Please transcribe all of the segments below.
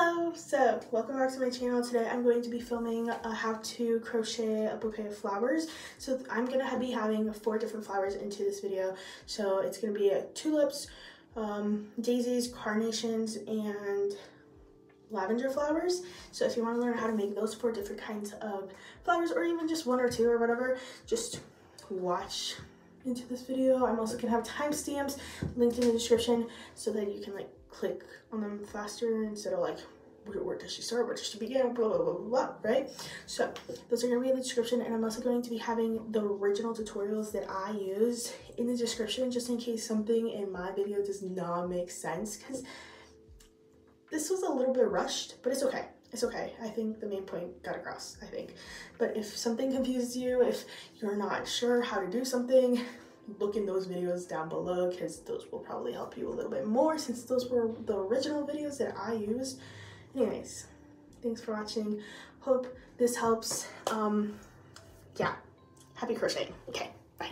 Hello! So, welcome back to my channel. Today I'm going to be filming how to crochet a bouquet of flowers. So I'm going to be having 4 different flowers into this video. So it's going to be tulips, daisies, carnations, and lavender flowers. So if you want to learn how to make those 4 different kinds of flowers, or even just 1 or 2 or whatever, just watch into this video. I'm also going to have timestamps linked in the description so that you can click on them faster instead of where does she start, where does she begin, blah blah blah blah, right? So those are going to be in the description, and I'm also going to be having the original tutorials that I use in the description just in case something in my video does not make sense, because this was a little bit rushed, but it's okay. It's okay. I think the main point got across, I think. But if something confuses you, if you're not sure how to do something, look in those videos down below, because those will probably help you a little bit more since those were the original videos that I used. Anyways, thanks for watching. Hope this helps. Yeah, happy crocheting. Okay, bye.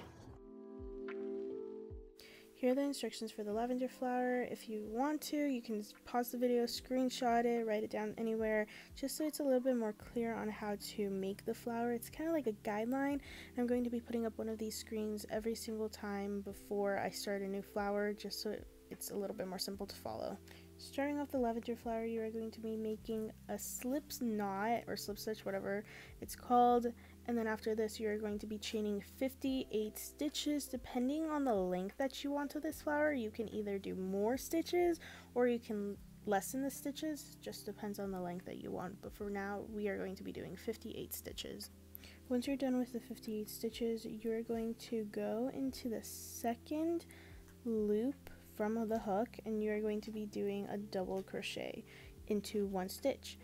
Here are the instructions for the lavender flower. If you want to, you can pause the video, screenshot it, write it down anywhere, just so it's a little bit more clear on how to make the flower. It's kind of like a guideline. I'm going to be putting up one of these screens every single time before I start a new flower, just so it's a little bit more simple to follow. Starting off the lavender flower, you are going to be making a slip knot or slip stitch, whatever it's called. And then after this, you're going to be chaining 58 stitches. Depending on the length that you want to this flower, you can either do more stitches or you can lessen the stitches. Just depends on the length that you want. But for now, we are going to be doing 58 stitches. Once you're done with the 58 stitches, you're going to go into the second loop from the hook, and you're going to be doing a double crochet into 1 stitch.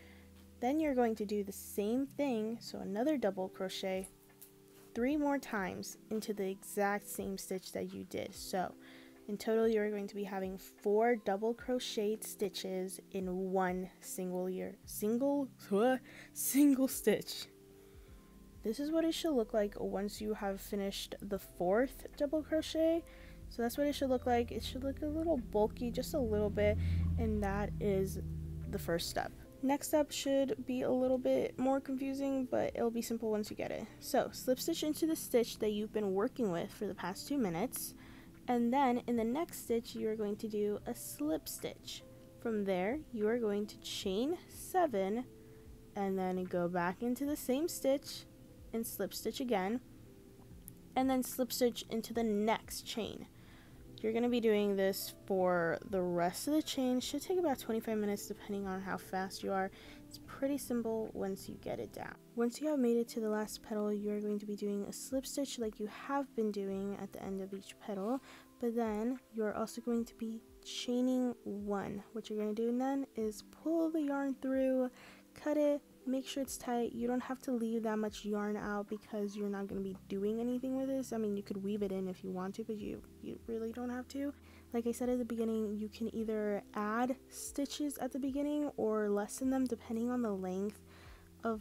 Then you're going to do the same thing, so another double crochet 3 more times into the exact same stitch that you did. So in total, you're going to be having 4 double crocheted stitches in 1 single stitch. This is what it should look like once you have finished the 4th double crochet. So that's what it should look like. It should look a little bulky, just a little bit, and that is the first step. Next step should be a little bit more confusing, but it'll be simple once you get it. So slip stitch into the stitch that you've been working with for the past 2 minutes, and then in the next stitch you are going to do a slip stitch. From there you are going to chain 7 and then go back into the same stitch and slip stitch again, and then slip stitch into the next chain. You're going to be doing this for the rest of the chain. Should take about 25 minutes depending on how fast you are. It's pretty simple once you get it down. Once you have made it to the last petal, you're going to be doing a slip stitch like you have been doing at the end of each petal, but then you're also going to be chaining 1. What you're going to do then is pull the yarn through, cut it, make sure it's tight. You don't have to leave that much yarn out because you're not going to be doing anything with this. I mean, you could weave it in if you want to, but you really don't have to. Like I said at the beginning, you can either add stitches at the beginning or lessen them depending on the length of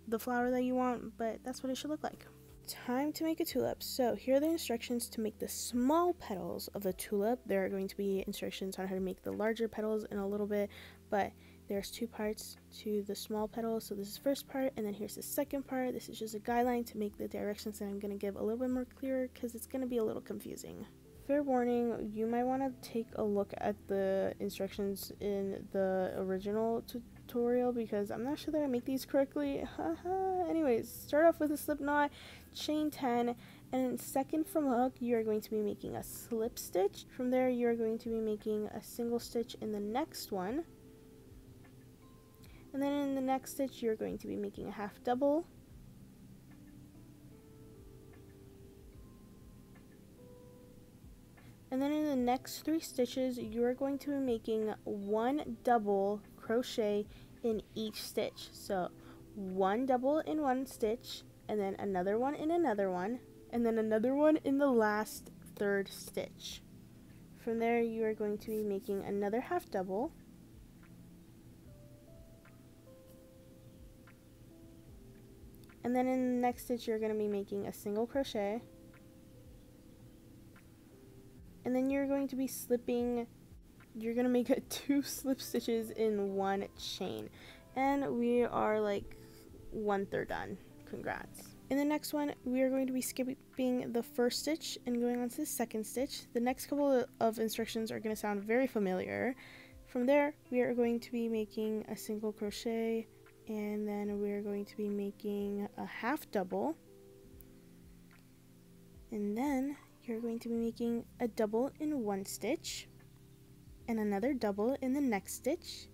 the flower that you want, but that's what it should look like. Time to make a tulip. So here are the instructions to make the small petals of the tulip. There are going to be instructions on how to make the larger petals in a little bit, but there's 2 parts to the small petals. So this is the first part, and then here's the second part. This is just a guideline to make the directions that I'm going to give a little bit more clearer because it's going to be a little confusing. Fair warning, you might want to take a look at the instructions in the original tutorial because I'm not sure that I make these correctly. Anyways, start off with a slip knot, chain 10, and second from hook you're going to be making a slip stitch. From there you're going to be making a single stitch in the next one. And then in the next stitch, you're going to be making a half double. And then in the next 3 stitches, you're going to be making 1 double crochet in each stitch. So 1 double in 1 stitch, and then another one in another one, and then another one in the last 3rd stitch. From there, you are going to be making another half double. And then in the next stitch, you're going to be making a single crochet. And then you're going to be slipping you're gonna make 2 slip stitches in 1 chain, and we are like 1/3 done. Congrats. In the next one, we are going to be skipping the first stitch and going on to the second stitch. The next couple of instructions are going to sound very familiar. From there, we are going to be making a single crochet, and then we're going to be making a half double, and then you're going to be making a double in 1 stitch and another double in the next stitch,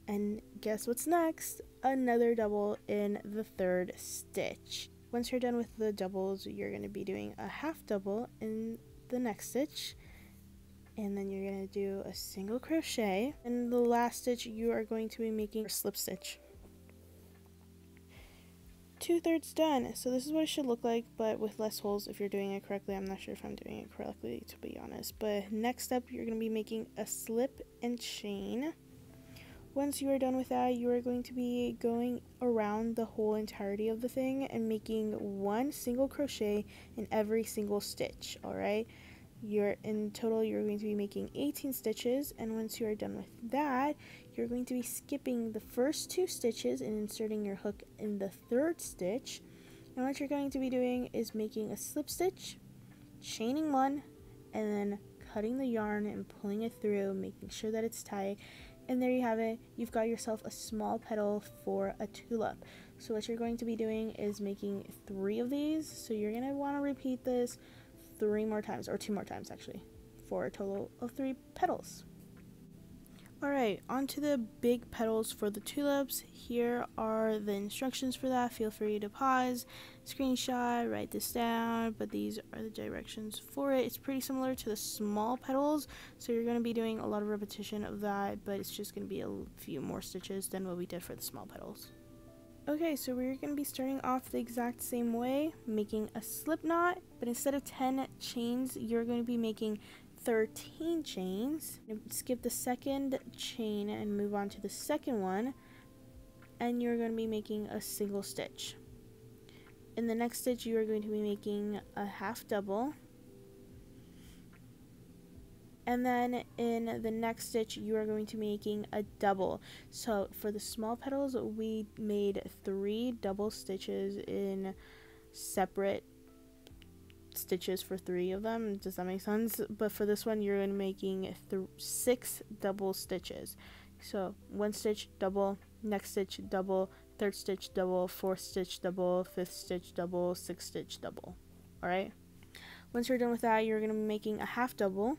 and guess what's next? Another double in the 3rd stitch. Once you're done with the doubles, you're going to be doing a half double in the next stitch, and then you're going to do a single crochet. In the last stitch, you are going to be making a slip stitch. 2/3 done. So this is what it should look like, but with less holes if you're doing it correctly. I'm not sure if I'm doing it correctly, to be honest. But next up, you're going to be making a slip and chain. Once you are done with that, you are going to be going around the whole entirety of the thing and making 1 single crochet in every single stitch. Alright, in total you're going to be making 18 stitches, and once you are done with that, you're going to be skipping the first 2 stitches and inserting your hook in the 3rd stitch. And what you're going to be doing is making a slip stitch, chaining 1, and then cutting the yarn and pulling it through, making sure that it's tight. And there you have it. You've got yourself a small petal for a tulip. So what you're going to be doing is making 3 of these. So you're going to want to repeat this 3 more times, or 2 more times actually, for a total of 3 petals. Alright, on to the big petals for the tulips. Here are the instructions for that. Feel free to pause, screenshot, write this down, but these are the directions for it. It's pretty similar to the small petals, so you're going to be doing a lot of repetition of that, but it's just going to be a few more stitches than what we did for the small petals. Okay, so we're going to be starting off the exact same way, making a slip knot, but instead of 10 chains, you're going to be making 13 chains. Skip the second chain and move on to the second one, and you're going to be making a single stitch. In the next stitch, you are going to be making a half double, and then in the next stitch you are going to be making a double. So for the small petals, we made 3 double stitches in separate stitches for 3 of them. Does that make sense? But for this one, you're going to be making 6 double stitches. So 1 stitch double, next stitch double, 3rd stitch double, 4th stitch double, 5th stitch double, 6th stitch double. Alright, once you're done with that, you're going to be making a half double,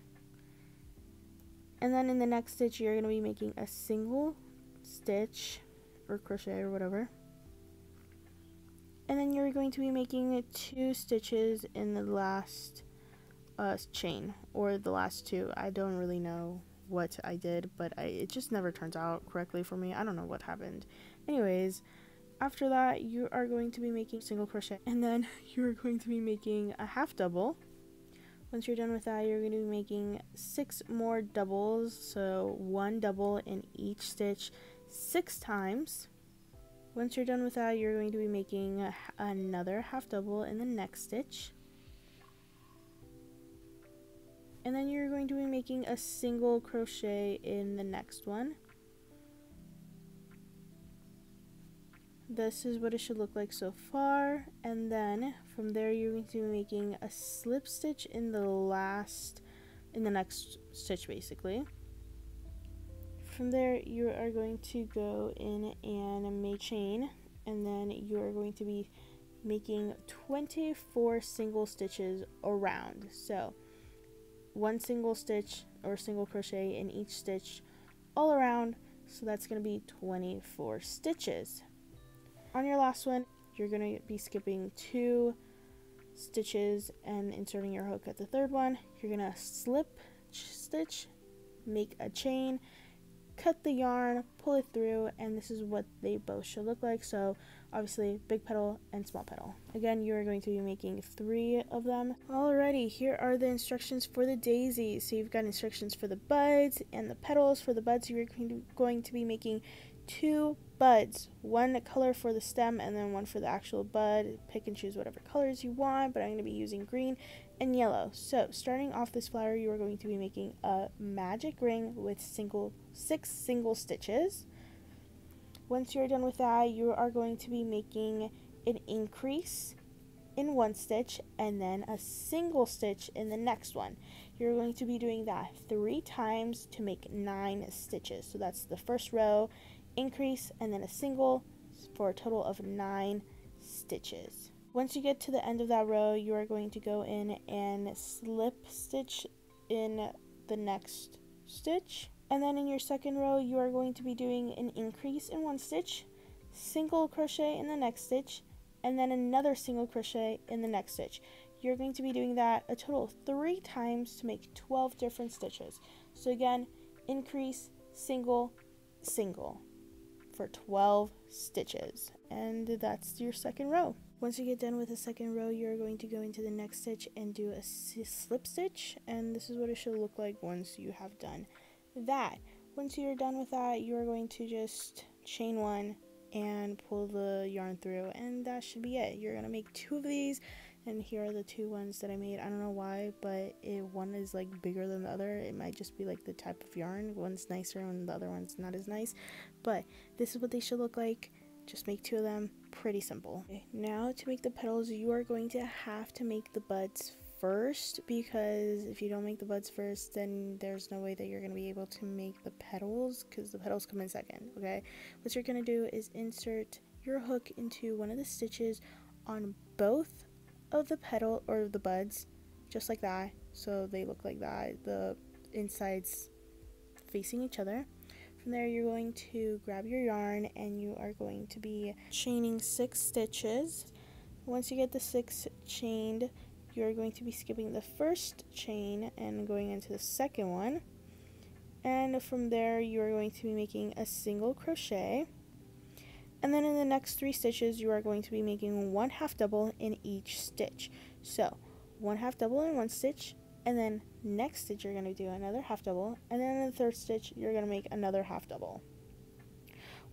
and then in the next stitch you're going to be making a single stitch or crochet or whatever. And then you're going to be making 2 stitches in the last chain, or the last 2. I don't really know what I did, but it just never turns out correctly for me. I don't know what happened. Anyways, after that, you are going to be making single crochet, and then you're going to be making a half double. Once you're done with that, you're going to be making 6 more doubles, so 1 double in each stitch 6 times. Once you're done with that, you're going to be making another half double in the next stitch. And then you're going to be making a single crochet in the next one. This is what it should look like so far. And then from there, you're going to be making a slip stitch in the next stitch basically. From there, you are going to go in and make chain, and then you are going to be making 24 single stitches around. So 1 single stitch or single crochet in each stitch all around, so that's going to be 24 stitches. On your last one, you're going to be skipping 2 stitches and inserting your hook at the 3rd one. You're going to slip stitch, make a chain, cut the yarn, pull it through, and this is what they both should look like. So obviously big petal and small petal. Again, you are going to be making 3 of them. Alrighty, here are the instructions for the daisies. So you've got instructions for the buds and the petals. For the buds, you're going to be making 2 buds, 1 color for the stem and then 1 for the actual bud. Pick and choose whatever colors you want, but I'm going to be using green and yellow. So starting off this flower, you are going to be making a magic ring with 6 single stitches. Once you're done with that, you are going to be making an increase in one stitch and then a single stitch in the next one. You're going to be doing that 3 times to make 9 stitches. So that's the first row, increase, and then a single for a total of 9 stitches. Once you get to the end of that row, you are going to go in and slip stitch in the next stitch. And then in your second row, you are going to be doing an increase in one stitch, single crochet in the next stitch, and then another single crochet in the next stitch. You're going to be doing that a total of 3 times to make 12 different stitches. So again, increase, single, single for 12 stitches. And that's your second row. Once you get done with the second row, you're going to go into the next stitch and do a slip stitch, and this is what it should look like once you have done that. Once you're done with that, you are going to just chain 1 and pull the yarn through, and that should be it. You're gonna make 2 of these, and here are the 2 ones that I made. I don't know why, but one is like bigger than the other. It might just be like the type of yarn. One's nicer and the other one's not as nice, but this is what they should look like. Just make 2 of them. Pretty simple. Okay, now to make the petals, you are going to have to make the buds first, because if you don't make the buds first, then there's no way that you're going to be able to make the petals, because the petals come in second. Okay, what you're going to do is insert your hook into one of the stitches on both of the petal or the buds, just like that, so they look like that, the insides facing each other. From there, you're going to grab your yarn and you are going to be chaining 6 stitches. Once you get the 6 chained, you're going to be skipping the first chain and going into the second one. And from there, you're going to be making a single crochet. And then in the next 3 stitches, you are going to be making 1 half double in each stitch. So 1 half double in one stitch, and then next stitch you're going to do another half double, and then in the third stitch you're going to make another half double.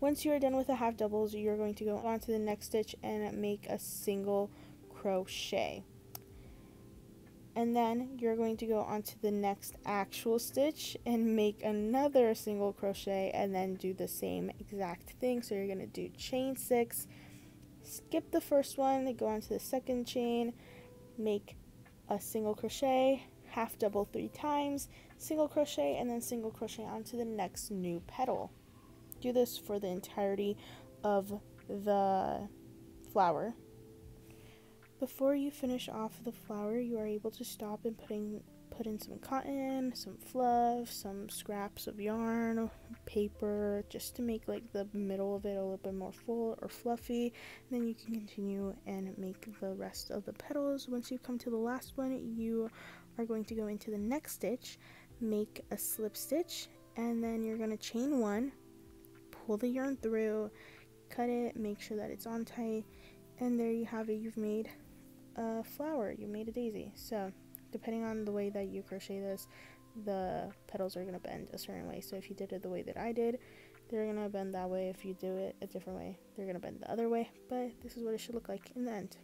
Once you are done with the half doubles, you're going to go on to the next stitch and make a single crochet. And then you're going to go on to the next actual stitch and make another single crochet, and then do the same exact thing. So you're going to do chain 6, skip the first one, go on to the second chain, make a single crochet, half double 3 times, single crochet, and then single crochet onto the next new petal. Do this for the entirety of the flower. Before you finish off the flower, you are able to stop and put in some cotton, some fluff, some scraps of yarn, paper, just to make like the middle of it a little bit more full or fluffy. And then you can continue and make the rest of the petals. Once you come to the last one, you are going to go into the next stitch, make a slip stitch, and then you're going to chain 1, pull the yarn through, cut it, make sure that it's on tight, and there you have it. You've made a flower, you made a daisy. So depending on the way that you crochet this, the petals are going to bend a certain way. So if you did it the way that I did, they're going to bend that way. If you do it a different way, they're going to bend the other way. But this is what it should look like in the end.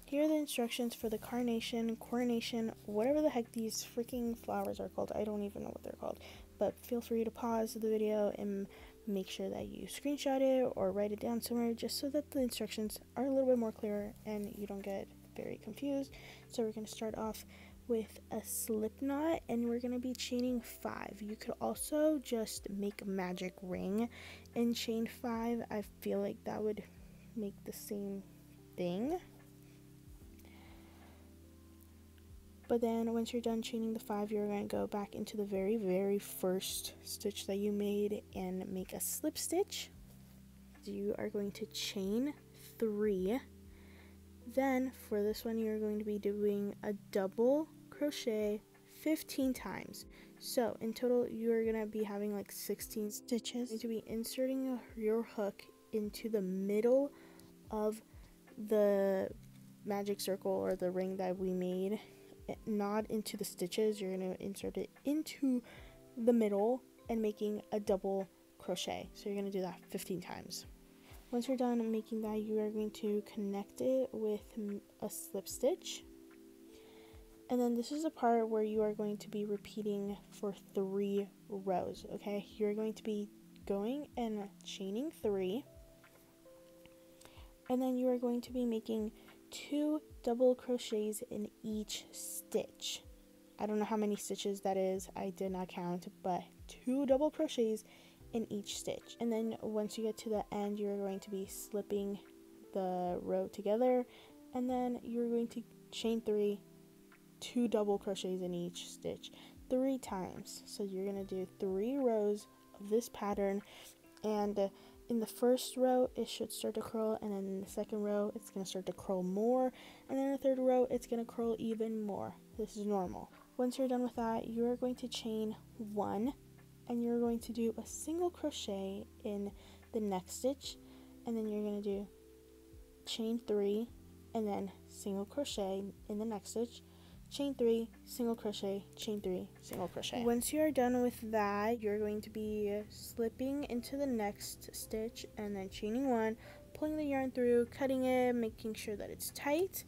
Here are the instructions for the carnation, coronation, whatever the heck these freaking flowers are called. I don't even know what they're called. But feel free to pause the video and make sure that you screenshot it or write it down somewhere, just so that the instructions are a little bit more clear and you don't get very confused. So we're going to start off with a slip knot, and we're going to be chaining 5. You could also just make a magic ring and chain 5. I feel like that would make the same thing. But then once you're done chaining the 5, you're going to go back into the very first stitch that you made and make a slip stitch. You are going to chain 3. Then for this one, you're going to be doing a double crochet 15 times. So in total, you're going to be having like 16 stitches. You're going to be inserting your hook into the middle of the magic circle or the ring that we made, not into the stitches. You're going to insert it into the middle and making a double crochet. So you're going to do that 15 times. Once you're done making that, you are going to connect it with a slip stitch. And then this is the part where you are going to be repeating for 3 rows, okay? You're going to be going and chaining 3, and then you are going to be making 2 double crochets in each stitch. I don't know how many stitches that is, I did not count, but 2 double crochets in each stitch. And then once you get to the end, you're going to be slipping the row together, and then you're going to chain 3, 2 double crochets in each stitch 3 times. So you're going to do 3 rows of this pattern, and in the first row it should start to curl, and then in the second row it's going to start to curl more, and then in the third row it's going to curl even more. This is normal. Once you're done with that, you are going to chain 1, and you're going to do a single crochet in the next stitch, and then you're going to do chain 3 and then single crochet in the next stitch, chain 3, single crochet, chain 3, single crochet. Once you are done with that, you're going to be slipping into the next stitch and then chaining 1, pulling the yarn through, cutting it, making sure that it's tight,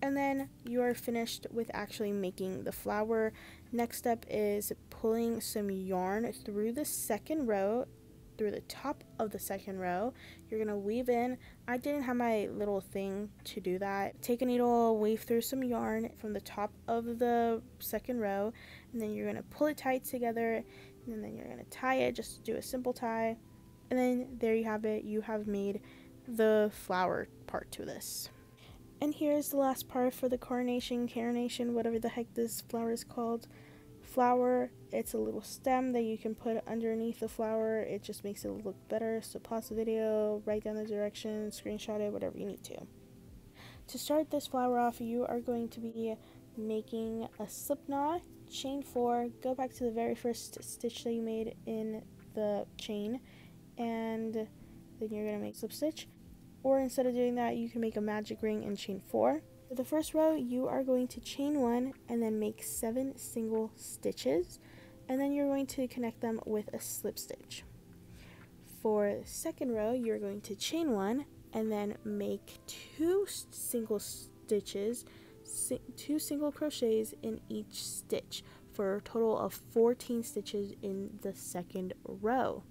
and then you are finished with actually making the flower. Next step is pulling some yarn through the second row, through the top of the second row. You're gonna weave in. I didn't have my little thing to do that. Take a needle, weave through some yarn from the top of the second row, and then you're gonna pull it tight together, and then you're gonna tie it, just do a simple tie, and then there you have it. You have made the flower part to this. And here's the last part for the carnation, whatever the heck this flower is called. Flower, it's a little stem that you can put underneath the flower. It just makes it look better. So pause the video, write down the directions, screenshot it, whatever you need to. To start this flower off, you are going to be making a slip knot, chain 4, go back to the very first stitch that you made in the chain, and then you're going to make slip stitch. Or instead of doing that, you can make a magic ring and chain 4. For the first row, you are going to chain 1 and then make 7 single stitches, and then you're going to connect them with a slip stitch. For the second row, you're going to chain 1 and then make 2 single stitches, 2 single crochets in each stitch, for a total of 14 stitches in the second row.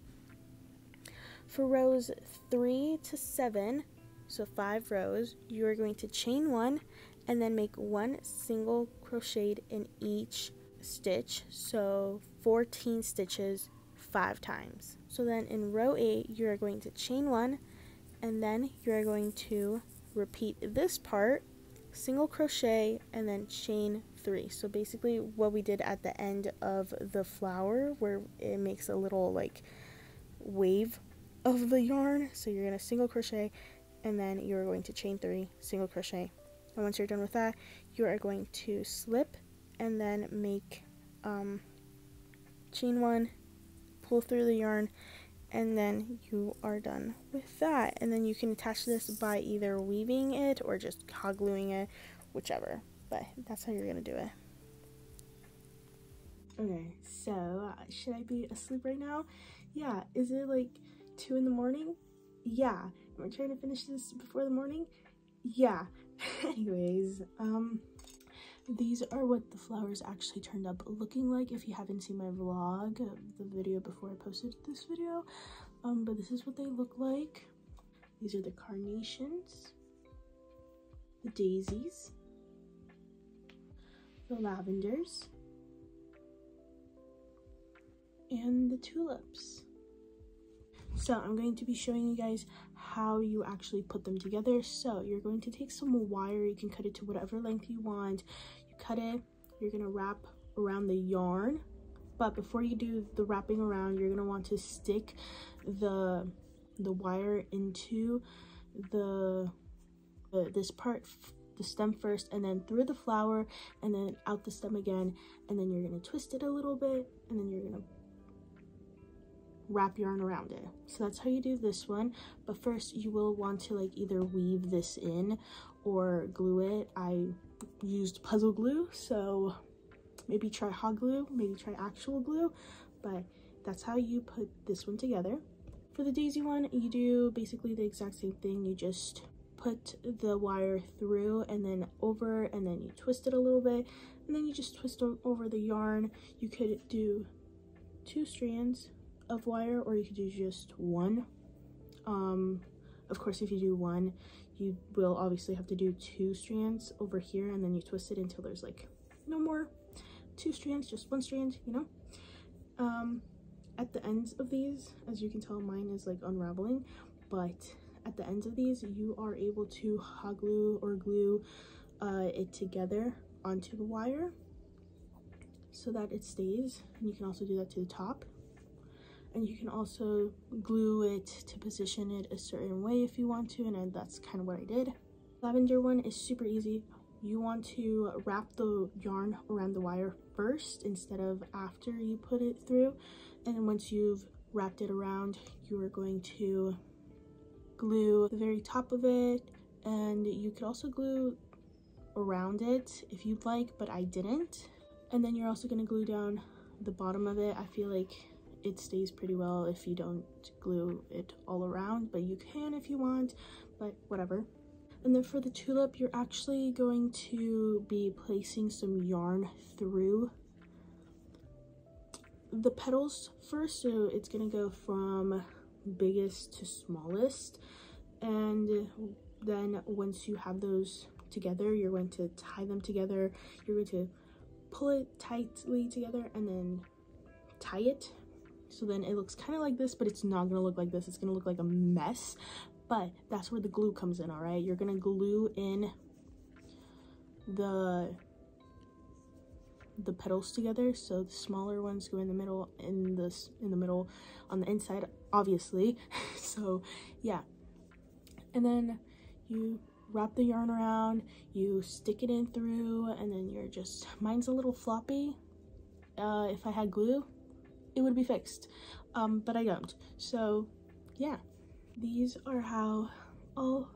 For rows 3 to 7, so 5 rows, you are going to chain 1 and then make 1 single crochet in each stitch, so 14 stitches 5 times. So then in row 8, you are going to chain 1 and then you are going to repeat this part, single crochet and then chain 3. So basically what we did at the end of the flower, where it makes a little like wave of the yarn. So you're going to single crochet and then you're going to chain 3, single crochet, and once you're done with that, you are going to slip and then make chain 1, pull through the yarn, and then you are done with that. And then you can attach this by either weaving it or just hot gluing it, whichever, but that's how you're gonna do it. Okay, so should I be asleep right now? Yeah. Is it like 2 in the morning? Yeah. Am I trying to finish this before the morning? Yeah. Anyways, these are what the flowers actually turned up looking like. If you haven't seen my vlog, the video before I posted this video, but this is what they look like. These are the carnations, the daisies, the lavenders, and the tulips. So I'm going to be showing you guys how you actually put them together. So you're going to take some wire, you can cut it to whatever length you want. You cut it, you're going to wrap around the yarn, but before you do the wrapping around, you're going to want to stick the wire into this part, the stem first, and then through the flower, and then out the stem again, and then you're going to twist it a little bit, and then you're going to wrap yarn around it. So that's how you do this one. But first you will want to like either weave this in or glue it. I used puzzle glue, so maybe try hot glue, maybe try actual glue, but that's how you put this one together. For the daisy one, you do basically the exact same thing. You just put the wire through and then over, and then you twist it a little bit, and then you just twist over the yarn. You could do 2 strands of wire, or you could do just 1. Of course, if you do 1, you will obviously have to do 2 strands over here, and then you twist it until there's like no more 2 strands, just 1 strand, you know. At the ends of these, as you can tell, mine is like unraveling, but at the ends of these you are able to hot glue or glue it together onto the wire so that it stays, and you can also do that to the top. And you can also glue it to position it a certain way if you want to, and that's kind of what I did. Lavender one is super easy. You want to wrap the yarn around the wire first instead of after you put it through, and then once you've wrapped it around, you are going to glue the very top of it, and you could also glue around it if you'd like, but I didn't. And then you're also going to glue down the bottom of it. I feel like it stays pretty well if you don't glue it all around, but you can if you want, but whatever. And then for the tulip, you're actually going to be placing some yarn through the petals first, so it's going to go from biggest to smallest, and then once you have those together, you're going to tie them together. You're going to pull it tightly together and then tie it, so then it looks kind of like this, but it's not going to look like this. It's going to look like a mess, but that's where the glue comes in. All right, you're going to glue in the petals together, so the smaller ones go in the middle, in the middle on the inside, obviously. So yeah, and then you wrap the yarn around, you stick it in through, and then you're just, mine's a little floppy. If I had glue, it would be fixed, but I don't. So yeah, these are how all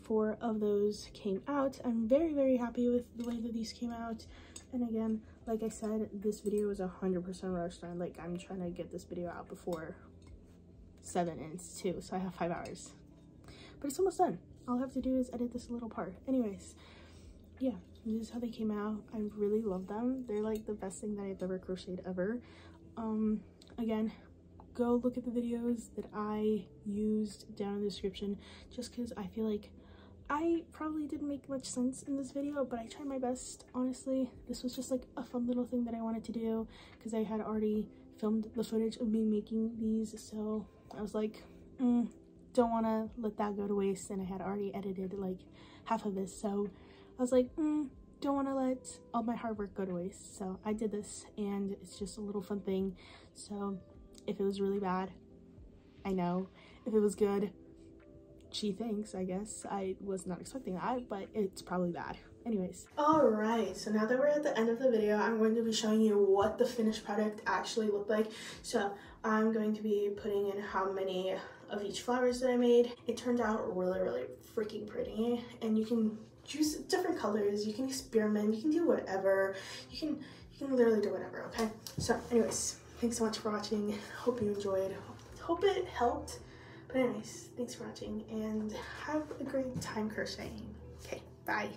4 of those came out. I'm very, very happy with the way that these came out. And again, like I said, this video is 100% rushed on. Like, I'm trying to get this video out before 7, and it's 2, so I have 5 hours. But it's almost done. All I have to do is edit this little part. Anyways, yeah, this is how they came out. I really love them. They're like the best thing that I've ever crocheted ever. Again, go look at the videos that I used down in the description, just because I feel like I probably didn't make much sense in this video, but I tried my best. Honestly, this was just like a fun little thing that I wanted to do because I had already filmed the footage of me making these, so I was like, don't want to let that go to waste, and I had already edited like half of this, so I was like, don't want to let all my hard work go to waste. So I did this, and it's just a little fun thing. So if it was really bad, I know. If it was good, gee, thanks, I guess. I was not expecting that, but it's probably bad. Anyways. Alright, so now that we're at the end of the video, I'm going to be showing you what the finished product actually looked like. So I'm going to be putting in how many of each flowers that I made. It turned out really, really freaking pretty, and you can choose different colors, you can experiment, you can do whatever, you can literally do whatever. Okay, so anyways, thanks so much for watching. Hope you enjoyed, hope it helped. But anyways, thanks for watching, and have a great time crocheting. Okay, bye.